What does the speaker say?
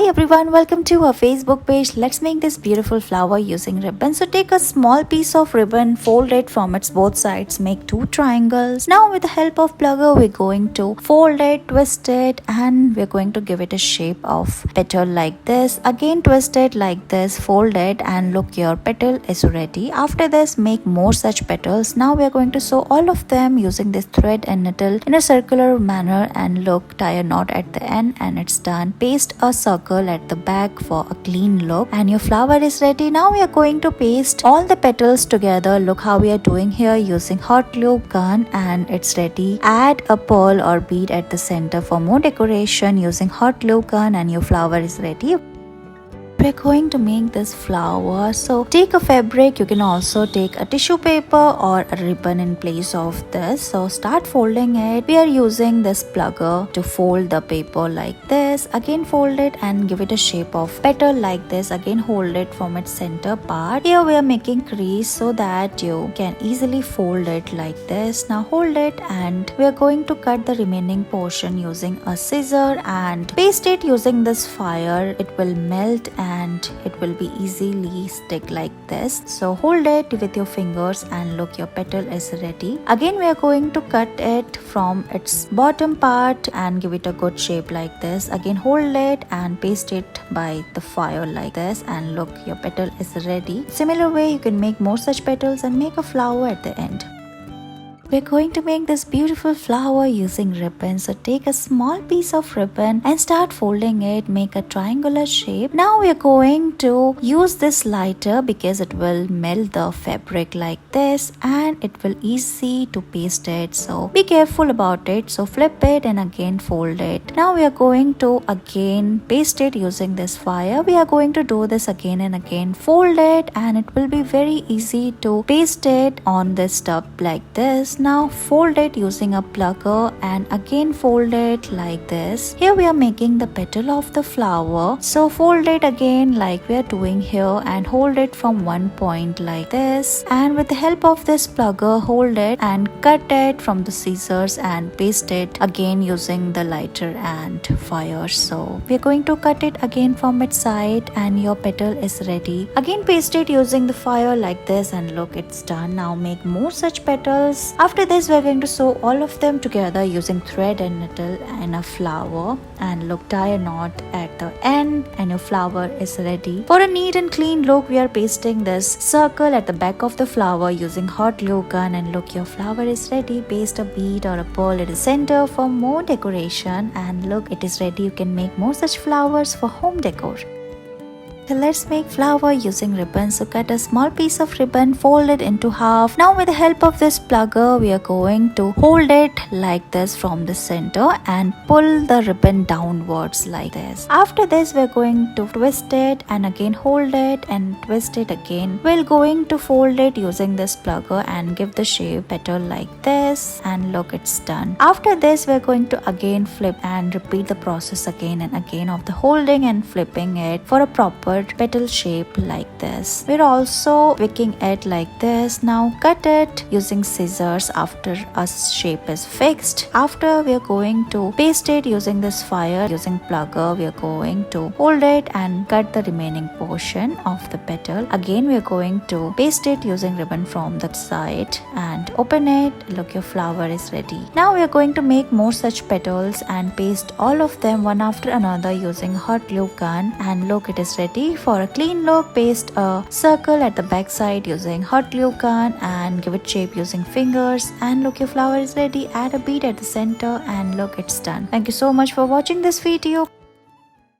everyone, welcome to our Facebook page. Let's make this beautiful flower using ribbon. So take a small piece of ribbon, fold it from its both sides, make two triangles. Now with the help of plugger, we're going to fold it, twist it, and we're going to give it a shape of petal like this. Again twist it like this, fold it, and look, your petal is ready. After this, make more such petals. Now we're going to sew all of them using this thread and needle in a circular manner, and look, tie a knot at the end and it's done. Paste a circle at the back for a clean look and your flower is ready. Now we are going to paste all the petals together. Look how we are doing here using hot glue gun, and it's ready. Add a pearl or bead at the center for more decoration using hot glue gun, and your flower is ready. We're going to make this flower, so take a fabric. You can also take a tissue paper or a ribbon in place of this. So start folding it. We are using this plugger to fold the paper like this. Again fold it and give it a shape of petal like this. Again hold it from its center part. Here we are making crease so that you can easily fold it like this. Now hold it and we are going to cut the remaining portion using a scissor and paste it using this fire. It will melt and it will be easily stick like this. So hold it with your fingers and look, your petal is ready. Again we are going to cut it from its bottom part and give it a good shape like this. Again hold it and paste it by the fire like this, and look, your petal is ready. Similar way you can make more such petals and make a flower at the end. We're going to make this beautiful flower using ribbon. So take a small piece of ribbon and start folding it, make a triangular shape. Now we're going to use this lighter because it will melt the fabric like this and it will easy to paste it. So be careful about it. So flip it and again fold it. Now we are going to again paste it using this fire. We are going to do this again and again. Fold it and it will be very easy to paste it on this top like this. Now fold it using a plugger and again fold it like this. Here we are making the petal of the flower. So fold it again like we are doing here and hold it from one point like this, and with the help of this plugger hold it and cut it from the scissors and paste it again using the lighter and fire. So we are going to cut it again from its side and your petal is ready. Again paste it using the fire like this, and look, it's done. Now make more such petals. After this, we're going to sew all of them together using thread and needle and a flower, and look, tie a knot at the end and your flower is ready. For a neat and clean look, we are pasting this circle at the back of the flower using hot glue gun, and look, your flower is ready. Paste a bead or a pearl at the center for more decoration, and look, it is ready. You can make more such flowers for home decor. So let's make flower using ribbon. So cut a small piece of ribbon, fold it into half. Now with the help of this plugger, we are going to hold it like this from the center and pull the ribbon downwards like this. After this, we're going to twist it and again hold it and twist it again. We're going to fold it using this plugger and give the shape petal like this, and look, it's done. After this, we're going to again flip and repeat the process again and again of the holding and flipping it for a proper petal shape like this. We're also wicking it like this. Now cut it using scissors after a shape is fixed. After we are going to paste it using this fire using plugger. We are going to hold it and cut the remaining portion of the petal. Again we are going to paste it using ribbon from the side and open it. Look, your flower is ready. Now we are going to make more such petals and paste all of them one after another using hot glue gun, and look, it is ready. For a clean look, paste a circle at the back side using hot glue gun and give it shape using fingers, and look, your flower is ready. Add a bead at the center and look, it's done. Thank you so much for watching this video.